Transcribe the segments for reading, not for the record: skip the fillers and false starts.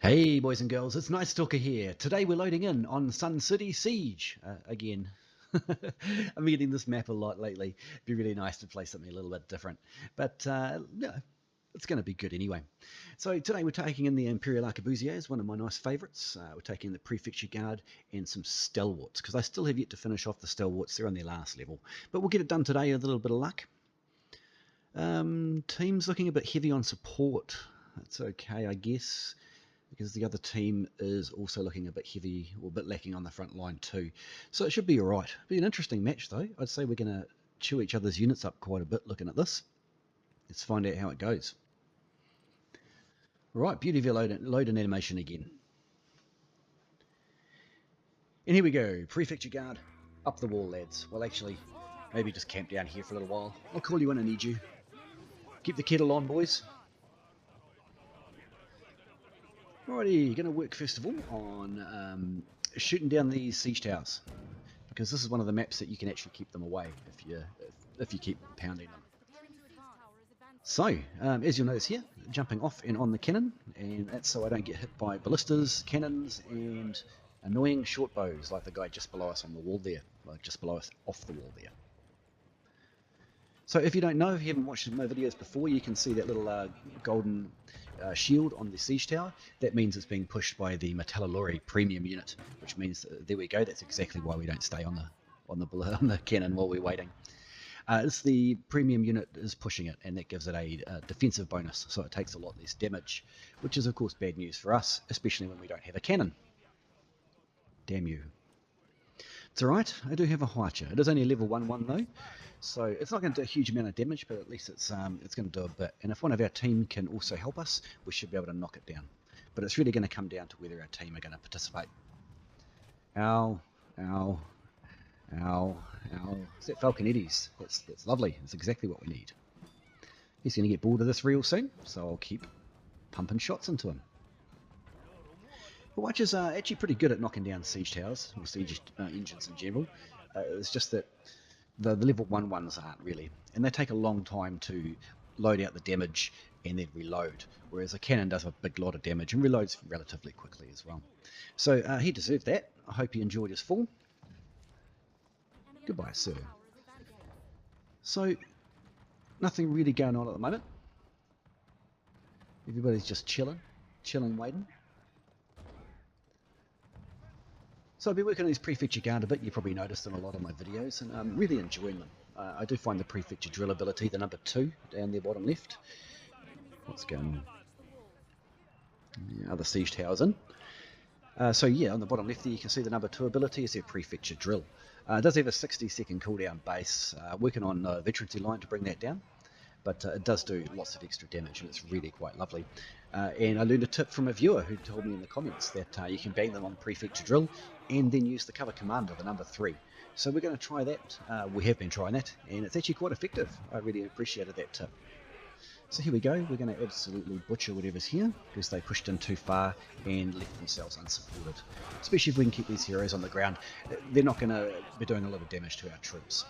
Hey boys and girls, it's Night Stalker here. Today we're loading in on Sun City Siege again. I'm getting this map a lot lately. It'd be really nice to play something a little bit different, but yeah, it's going to be good anyway. So today we're taking in the Imperial Arquebusiers, one of my nice favourites. We're taking the Prefecture Guard and some Stalwarts, because I still have yet to finish off the Stalwarts. They're on their last level, but we'll get it done today with a little bit of luck. Team's looking a bit heavy on support. That's okay, I guess, because the other team is also looking a bit heavy or a bit lacking on the front line too. So it should be alright. Be an interesting match though. I'd say we're going to chew each other's units up quite a bit looking at this. Let's find out how it goes. Right, beauty of your load and animation again. And here we go. Prefecture Guard, up the wall lads. Well actually, maybe just camp down here for a little while. I'll call you when I need you. Keep the kettle on, boys. Alrighty, going to work first of all on shooting down these siege towers, because this is one of the maps that you can actually keep them away if you keep pounding them. So, as you'll notice here, jumping off and on the cannon, and that's so I don't get hit by ballistas, cannons, and annoying short bows like the guy just below us on the wall there, like just below us off the wall there. So if you don't know, if you haven't watched my videos before, you can see that little golden shield on the siege tower. That means it's being pushed by the Martellalori premium unit, which means there we go. That's exactly why we don't stay on the cannon while we're waiting. It's the premium unit is pushing it, and that gives it a defensive bonus, so it takes a lot less damage, which is of course bad news for us, especially when we don't have a cannon. Damn you. It's alright, I do have a Haicha. It is only level 1-1 though, so it's not going to do a huge amount of damage, but at least it's going to do a bit. And if one of our team can also help us, we should be able to knock it down. But it's really going to come down to whether our team are going to participate. Ow, ow, ow, ow. Is that Falconetti's? That's lovely. That's exactly what we need. He's going to get bored of this real soon, so I'll keep pumping shots into him. The Watchers are actually pretty good at knocking down siege towers, or siege engines in general. It's just that the level 1-1s aren't really, and they take a long time to load out the damage and then reload, whereas a cannon does a big lot of damage and reloads relatively quickly as well. So he deserved that. I hope he enjoyed his fall. Goodbye, sir. So, nothing really going on at the moment. Everybody's just chilling, waiting. So I've been working on these Prefecture Guard a bit. You probably noticed them a lot in my videos, and I'm really enjoying them. I do find the Prefecture drill ability, the number 2 down there bottom left. What's going on? Yeah, other siege towers in. So yeah, on the bottom left there you can see the number 2 ability is their Prefecture drill. It does have a 60-second cooldown base. Working on Veterancy Line to bring that down. But it does do lots of extra damage, and it's really quite lovely. And I learned a tip from a viewer who told me in the comments that you can bang them on Prefecture Drill and then use the cover commander, the number 3. So we're going to try that. We have been trying that, and it's actually quite effective. I really appreciated that tip. So here we go. We're going to absolutely butcher whatever's here, because they pushed in too far and left themselves unsupported. Especially if we can keep these heroes on the ground. They're not going to be doing a lot of damage to our troops.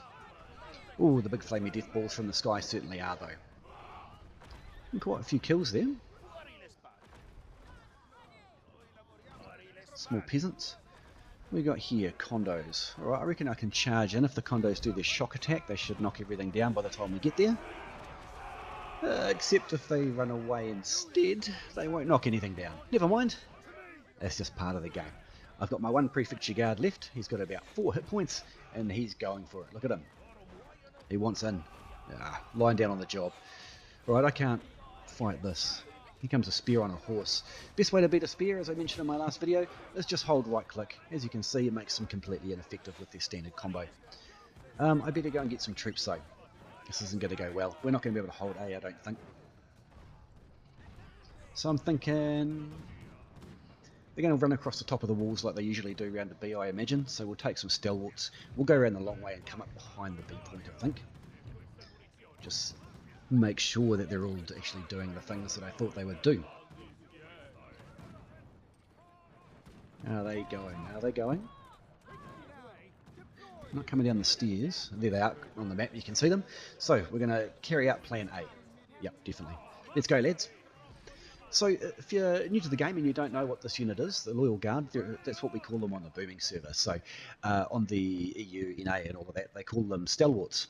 Oh, the big flamey death balls from the sky certainly are though. And quite a few kills there. Small peasants. We got here condos. Alright, I reckon I can charge in. If the condos do their shock attack, they should knock everything down by the time we get there. Except if they run away instead, they won't knock anything down. Never mind. That's just part of the game. I've got my one Prefecture Guard left. He's got about 4 hit points, and he's going for it. Look at him. He wants in. Lying down on the job. Right, I can't fight this. Here comes a spear on a horse. Best way to beat a spear, as I mentioned in my last video, is just hold right click. As you can see, it makes them completely ineffective with their standard combo. I better go and get some troops though. This isn't going to go well. We're not going to be able to hold A, I don't think. So I'm thinking they're going to run across the top of the walls like they usually do around the B, I imagine. So we'll take some Stalwarts. We'll go around the long way and come up behind the B point, I think. Just make sure that they're all actually doing the things that I thought they would do. Are they going? Are they going? Not coming down the stairs. There they are on the map. You can see them. So we're going to carry out plan A. Yep, definitely. Let's go, lads. So if you're new to the game and you don't know what this unit is, the Loyal Guard, that's what we call them on the booming server. So on the EU, NA and all of that, they call them Stalwarts.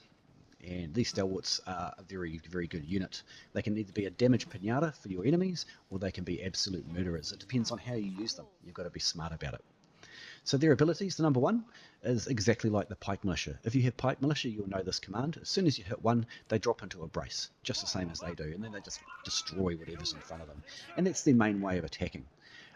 And these Stalwarts are a very, very good unit. They can either be a damage pinata for your enemies, or they can be absolute murderers. It depends on how you use them. You've got to be smart about it. So their abilities, the number one, is exactly like the Pike Militia. If you have Pike Militia, you'll know this command. As soon as you hit one, they drop into a brace, just the same as they do, and then they just destroy whatever's in front of them. And that's their main way of attacking.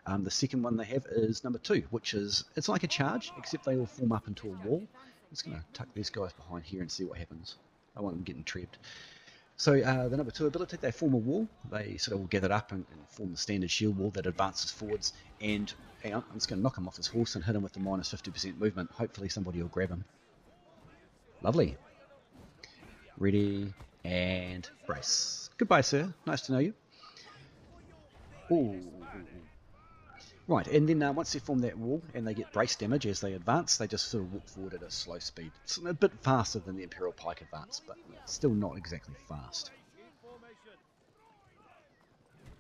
The second one they have is number two, which is, it's like a charge, except they all form up into a wall. I'm just going to tuck these guys behind here and see what happens. I want them getting trebbed. So the number two ability, they form a wall. They sort of all gather up and form the standard shield wall that advances forwards. And hang on, I'm just going to knock him off his horse and hit him with the minus 50% movement. Hopefully somebody will grab him. Lovely. Ready and brace. Goodbye, sir. Nice to know you. Ooh. Right, and then once they form that wall and they get brace damage as they advance, they just sort of walk forward at a slow speed. It's a bit faster than the Imperial Pike advance, but still not exactly fast.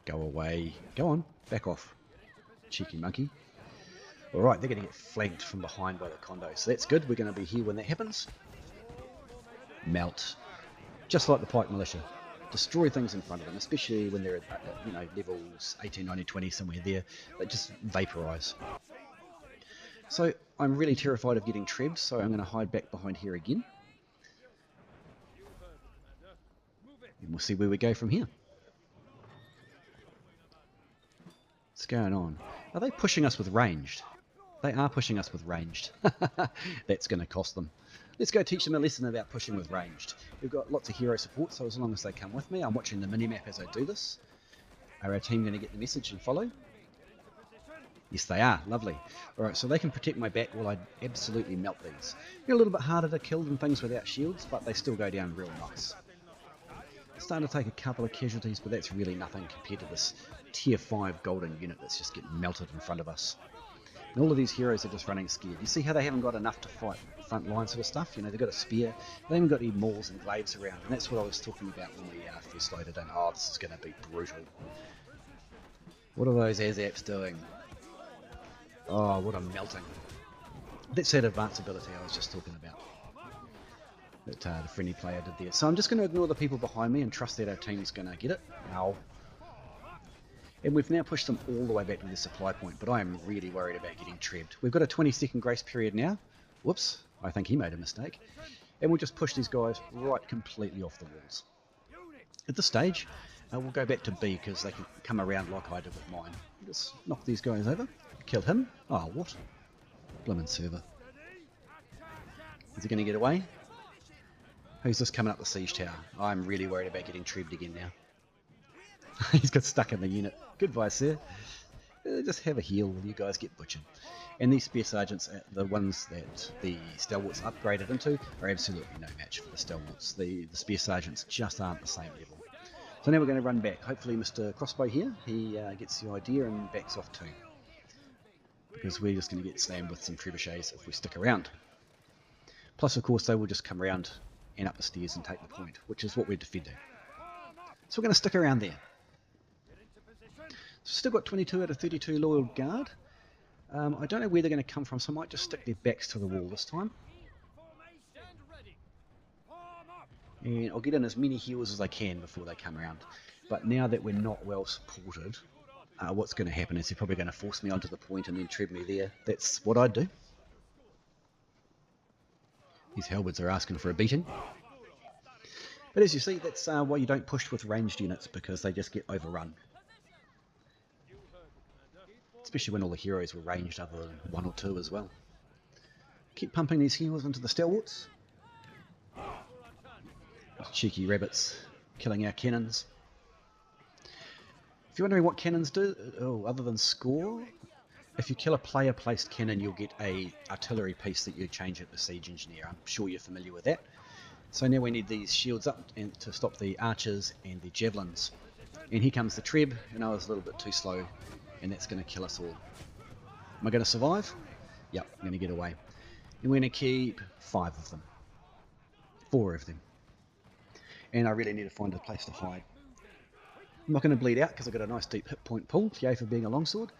Go away. Go on. Back off. Cheeky monkey. Alright, they're going to get flanked from behind by the Condo, so that's good. We're going to be here when that happens. Melt. Just like the Pike Militia. Destroy things in front of them, especially when they're at levels 18, 19, 20, somewhere there. They just vaporize. So I'm really terrified of getting trebbed, so I'm going to hide back behind here again. And we'll see where we go from here. What's going on? Are they pushing us with ranged? They are pushing us with ranged. That's going to cost them. Let's go teach them a lesson about pushing with ranged. We've got lots of hero support, so as long as they come with me, I'm watching the minimap as I do this. Are our team going to get the message and follow? Yes, they are. Lovely. Alright, so they can protect my back while I absolutely melt these. They're a little bit harder to kill than things without shields, but they still go down real nice. Starting to take a couple of casualties, but that's really nothing compared to this tier 5 golden unit that's just getting melted in front of us. And all of these heroes are just running scared. You see how they haven't got enough to fight front line sort of stuff? You know, they've got a spear, they haven't got any mauls and glaives around, and that's what I was talking about when we first loaded in. Oh, this is going to be brutal. What are those Azaps doing? Oh, what a melting. That's that advanced ability I was just talking about. That the friendly player did there. So I'm just going to ignore the people behind me and trust that our team's going to get it. Ow. And we've now pushed them all the way back to the supply point, but I am really worried about getting trebbed. We've got a 20-second grace period now. Whoops, I think he made a mistake. And we'll just push these guys right completely off the walls. At this stage, we'll go back to B because they can come around like I did with mine. Just knock these guys over. Kill him. Oh, what? Blimmin' server. Is he going to get away? Who's this coming up the siege tower? I'm really worried about getting trebbed again now. He's got stuck in the unit. Goodbye, sir. Just have a heal while you guys get butchered. And these spear sergeants, the ones that the Stalwarts upgraded into, are absolutely no match for the Stalwarts. The spear sergeants just aren't the same level. So now we're going to run back. Hopefully Mr. Crossbow here, he gets the idea and backs off too. Because we're just going to get slammed with some trebuchets if we stick around. Plus, of course, they will just come around and up the stairs and take the point, which is what we're defending. So we're going to stick around there. So still got 22 out of 32 Loyal Guard. I don't know where they're going to come from, so I might just stick their backs to the wall this time. And I'll get in as many heals as I can before they come around. But now that we're not well supported, what's going to happen is they're probably going to force me onto the point and then treb me there. That's what I'd do. These halberds are asking for a beating. But as you see, that's why you don't push with ranged units, because they just get overrun. Especially when all the heroes were ranged other than one or two as well. Keep pumping these heroes into the Stalwarts. Those cheeky rabbits killing our cannons. If you're wondering what cannons do, other than score, if you kill a player placed cannon, you'll get a artillery piece that you change at the siege engineer. I'm sure you're familiar with that. So now we need these shields up and to stop the archers and the javelins. And here comes the Treb, and I was a little bit too slow, and that's going to kill us all. Am I going to survive? Yep, I'm going to get away. And we're going to keep 5 of them. 4 of them. And I really need to find a place to hide. I'm not going to bleed out because I've got a nice deep hit point pull, yay for being a longsword,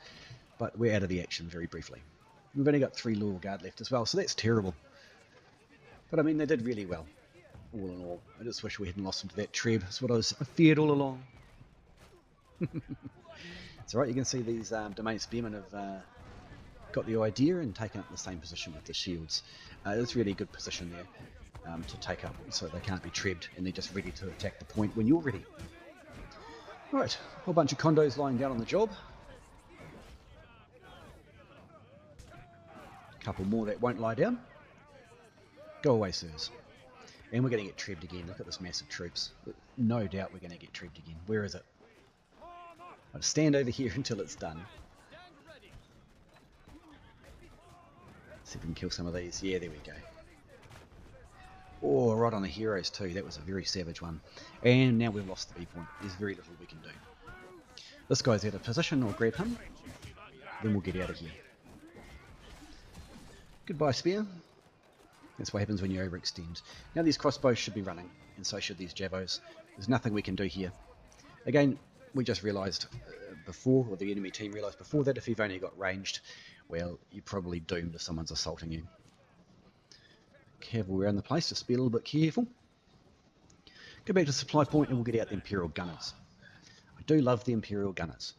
but we're out of the action very briefly. We've only got 3 loyal guard left as well, so that's terrible. But I mean, they did really well, all in all. I just wish we hadn't lost them to that Treb. That's what I feared all along. It's alright, you can see these domain spearmen have got the idea and taken up the same position with the shields. It's really a good position there to take up so they can't be trebbed and they're just ready to attack the point when you're ready. Right, a whole bunch of condos lying down on the job. A couple more that won't lie down. Go away, sirs. And we're going to get trebbed again. Look at this mass of troops. No doubt we're going to get trebbed again. Where is it? I'll stand over here until it's done. See if we can kill some of these. Yeah, there we go. Oh, right on the heroes too. That was a very savage one. And now we've lost the B point. There's very little we can do. This guy's out of position. I'll grab him. Then we'll get out of here. Goodbye, spear. That's what happens when you overextend. Now these crossbows should be running, and so should these javos. There's nothing we can do here. Again, we just realised before, or the enemy team realised before, that if you've only got ranged, well, you're probably doomed if someone's assaulting you. Cavalry around the place, just be a little bit careful. Go back to supply point and we'll get out the Imperial Gunners. I do love the Imperial Gunners.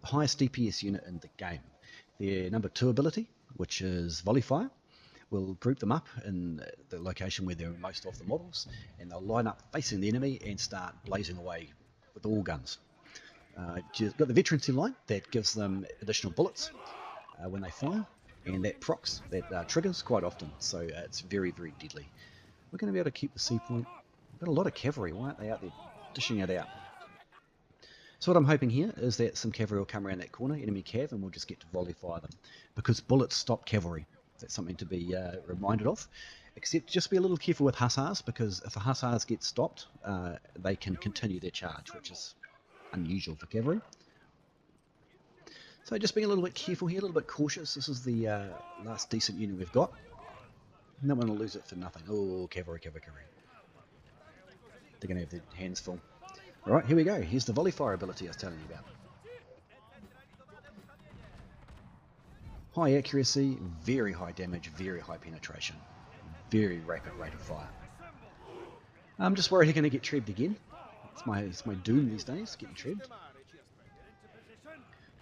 The highest DPS unit in the game. Their number 2 ability, which is Volley Fire, will group them up in the location where there are most of the models, and they'll line up facing the enemy and start blazing away with all guns. You've got the veterancy line that gives them additional bullets when they fire, and that procs, that triggers quite often, so it's very, very deadly. We're going to be able to keep the C point. We've got a lot of cavalry. Why aren't they out there dishing it out? So what I'm hoping here is that some cavalry will come around that corner, enemy cav, and we'll just get to volley fire them, because bullets stop cavalry. That's something to be reminded of. Except just be a little careful with hussars, because if the hussars get stopped, they can continue their charge, which is unusual for cavalry. So just being a little bit careful here, a little bit cautious. This is the last decent unit we've got. No one will lose it for nothing. Oh, cavalry, cavalry, cavalry. They're going to have their hands full. Alright, here we go. Here's the volley fire ability I was telling you about. High accuracy, very high damage, very high penetration. Very rapid rate of fire. I'm just worried they're going to get trebbed again. It's my doom these days, getting trebbed.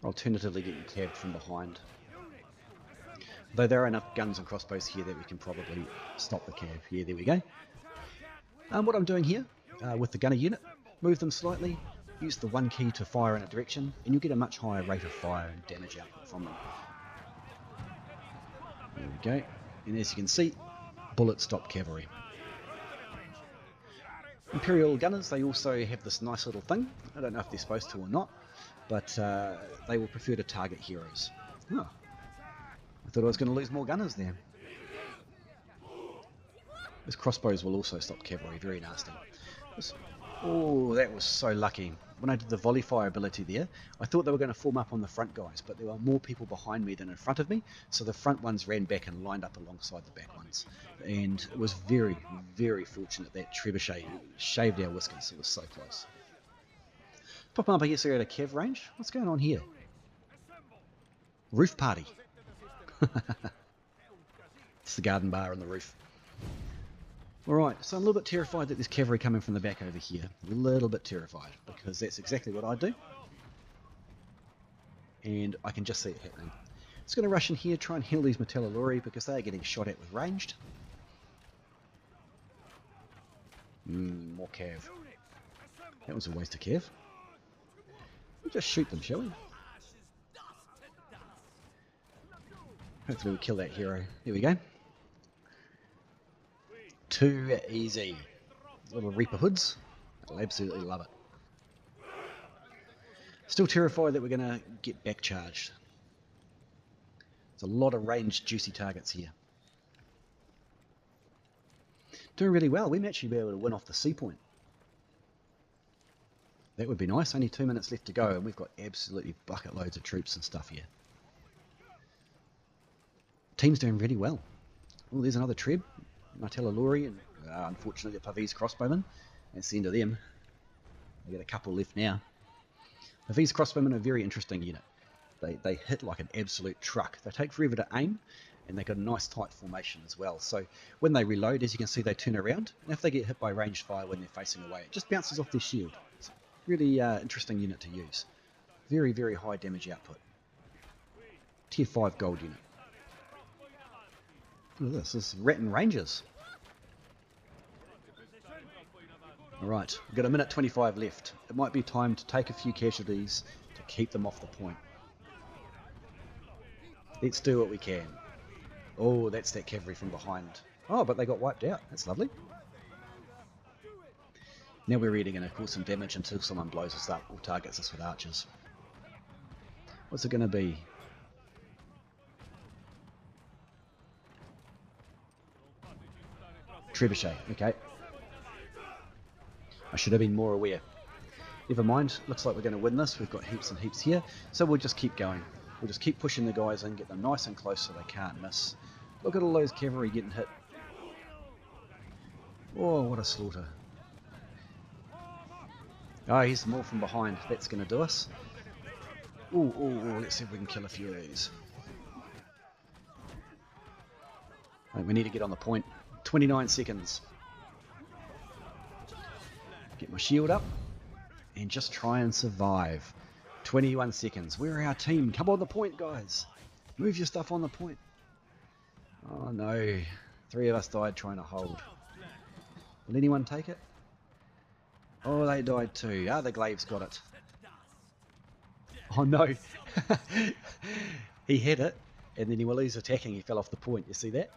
Alternatively getting cabbed from behind. Though there are enough guns and crossbows here that we can probably stop the cab. Yeah, there we go. What I'm doing here with the gunner unit, move them slightly, use the 1 key to fire in a direction, and you'll get a much higher rate of fire and damage output from them. There we go. And as you can see, bullets stop cavalry. Imperial Gunners, they also have this nice little thing. I don't know if they're supposed to or not, but they will prefer to target heroes. Huh. I thought I was going to lose more gunners there. Those crossbows will also stop cavalry, very nasty. Oh, that was so lucky. When I did the volley fire ability there, I thought they were going to form up on the front guys, but there were more people behind me than in front of me, so the front ones ran back and lined up alongside the back ones. And it was very, very fortunate that Trebuchet shaved our whiskers. It was so close. Pop up, I guess they're at a cav range. What's going on here? Roof party. It's the garden bar on the roof. Alright, so I'm a little bit terrified that there's cavalry coming from the back over here. A little bit terrified, because that's exactly what I do. And I can just see it happening. Just going to rush in here, try and heal these Martellalori, because they are getting shot at with ranged. More cav. That was a waste of cav. We'll just shoot them, shall we? Hopefully we'll kill that hero. There we go. Too easy. Little Reaper hoods. I'll absolutely love it. Still terrified that we're going to get back charged. There's a lot of ranged juicy targets here. Doing really well. We may actually be able to win off the C point. That would be nice. Only 2 minutes left to go, and we've got absolutely bucket loads of troops and stuff here. Team's doing really well. Oh, there's another Treb. Martellalori, and unfortunately the Pavese crossbowmen. That's the end of them. We've got a couple left now. Now, these crossbowmen are a very interesting unit. They hit like an absolute truck. They take forever to aim, and they got a nice tight formation as well. So when they reload, as you can see, they turn around, and if they get hit by ranged fire when they're facing away, it just bounces off their shield. It's a really interesting unit to use. Very, very high damage output. Tier 5 gold unit. Look at this is Rattan Rangers. Alright, we've got a minute 25 left. It might be time to take a few casualties to keep them off the point. Let's do what we can. Oh, that's that cavalry from behind. Oh, but they got wiped out. That's lovely. Now we're really going to cause some damage until someone blows us up or targets us with archers. What's it going to be? Trebuchet, okay. I should have been more aware. Never mind, looks like we're going to win this. We've got heaps and heaps here, so we'll just keep going. We'll just keep pushing the guys in, get them nice and close so they can't miss. Look at all those cavalry getting hit. Oh, what a slaughter. Oh, here's more from behind. That's going to do us. Ooh, ooh, ooh, let's see if we can kill a few of these. I think we need to get on the point. 29 seconds. Get my shield up and just try and survive. 21 seconds. Where are our team? Come on the point, guys. Move your stuff on the point. Oh no. 3 of us died trying to hold. Will anyone take it? Oh, they died too. Ah, the glaives got it. Oh no. He had it, and then while he was attacking, he fell off the point. You see that?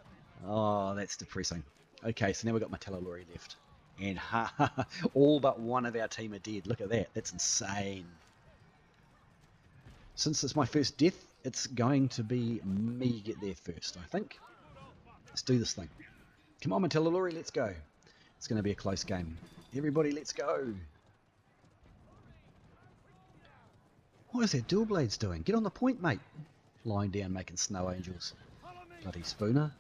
Oh, that's depressing. Okay, so now we've got Martellalori left. And all but one of our team are dead. Look at that. That's insane. Since it's my first death, it's going to be me get there first, I think. Let's do this thing. Come on, Martellalori, let's go. It's going to be a close game. Everybody, let's go. What is that dual blades doing? Get on the point, mate. Lying down, making snow angels. Bloody spooner.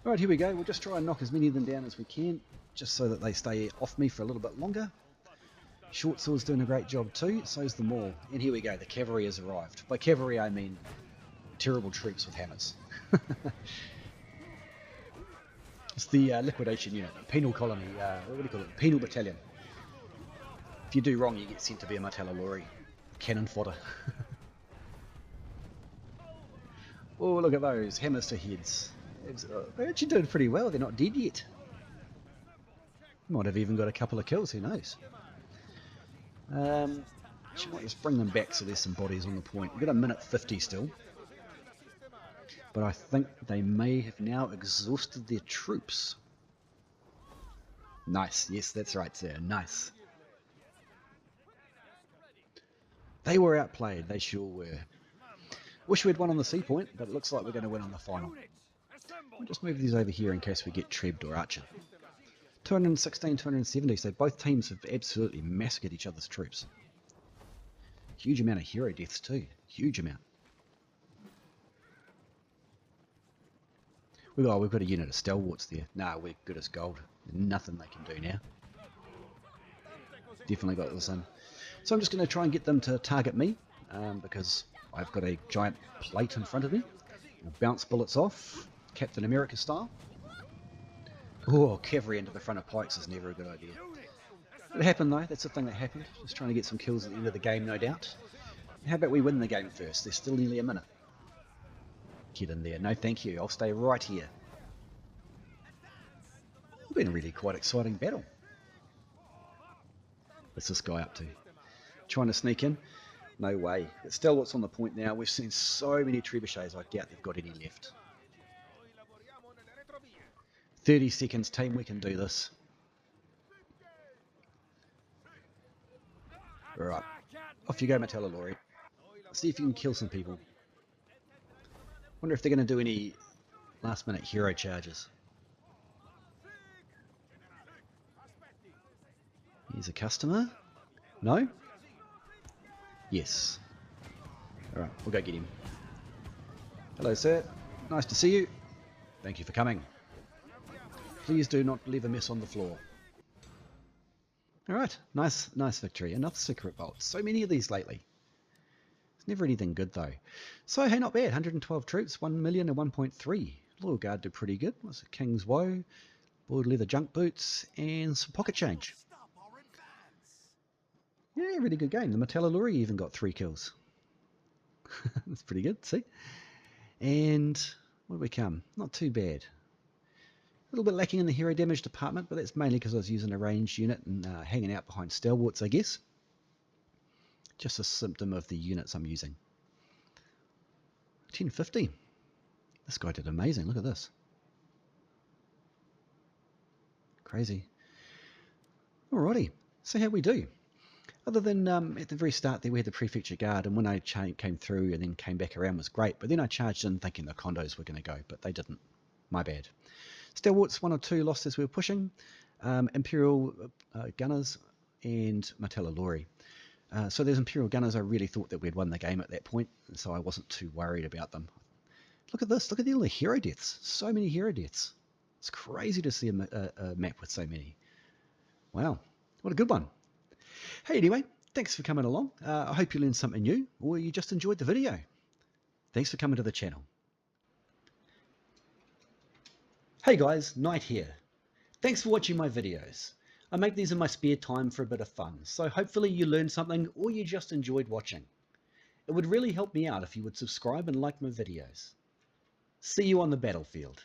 Alright, here we go. We'll just try and knock as many of them down as we can, just so that they stay off me for a little bit longer. Short sword's doing a great job too, so's the maul. And here we go, the cavalry has arrived. By cavalry I mean terrible troops with hammers. It's the liquidation unit, penal colony, what do you call it? Penal battalion. If you do wrong, you get sent to be a Martellalori. Cannon fodder. Oh, look at those, hammers to heads. They're actually doing pretty well, they're not dead yet. Might have even got a couple of kills, who knows. She might just bring them back so there's some bodies on the point. We've got a minute 50 still. But I think they may have now exhausted their troops. Nice, yes, that's right, sir, nice. They were outplayed, they sure were. Wish we had won on the sea point, but it looks like we're going to win on the final. We'll just move these over here in case we get Treb or Archer. 216, 270, so both teams have absolutely massacred each other's troops. Huge amount of hero deaths too, huge amount. We've got a unit of Stalwarts there. Nah, we're good as gold. Nothing they can do now. Definitely got this in. So I'm just going to try and get them to target me, because I've got a giant plate in front of me. I'll bounce bullets off, Captain America style. Oh, cavalry into the front of pikes is never a good idea. It happened though, that's the thing that happened. Just trying to get some kills at the end of the game, no doubt. How about we win the game first? There's still nearly a minute. Get in there. No thank you, I'll stay right here. It's been a really quite exciting battle. What's this guy up to? Trying to sneak in? No way. It's Stalwarts on the point now. We've seen so many trebuchets, I doubt they've got any left. 30 seconds, team, we can do this. Right, off you go, Martellalori. See if you can kill some people. Wonder if they're going to do any last minute hero charges. Here's a customer. No? Yes. Alright, we'll go get him. Hello, sir. Nice to see you. Thank you for coming. Please do not leave a mess on the floor. Alright, nice victory. Another secret vault. So many of these lately. It's never anything good though. So hey, not bad. 112 troops, 1 million and 1.3. Loyal Guard did pretty good. What's it? King's Woe, boiled leather junk boots, and some pocket change. Yeah, really good game. The Martellalori even got 3 kills. That's pretty good, see? And what did we come? Not too bad. A little bit lacking in the hero damage department, but that's mainly because I was using a ranged unit and hanging out behind Stalwarts, I guess. Just a symptom of the units I'm using. 1050. This guy did amazing. Look at this. Crazy. Alrighty. So how we do? Other than at the very start there we had the Prefecture Guard, and when I came through and then came back around was great, but then I charged in thinking the condos were going to go, but they didn't. My bad. Stalwarts 1 or 2 lost as we were pushing. Imperial Gunners and Martellalori. So those Imperial Gunners, I really thought that we'd won the game at that point, so I wasn't too worried about them. Look at this. Look at all the hero deaths. So many hero deaths. It's crazy to see a map with so many. Wow. What a good one. Hey, anyway, thanks for coming along. I hope you learned something new, or you just enjoyed the video. Thanks for coming to the channel. Hey guys, Knight here. Thanks for watching my videos. I make these in my spare time for a bit of fun, so hopefully you learned something or you just enjoyed watching. It would really help me out if you would subscribe and like my videos. See you on the battlefield.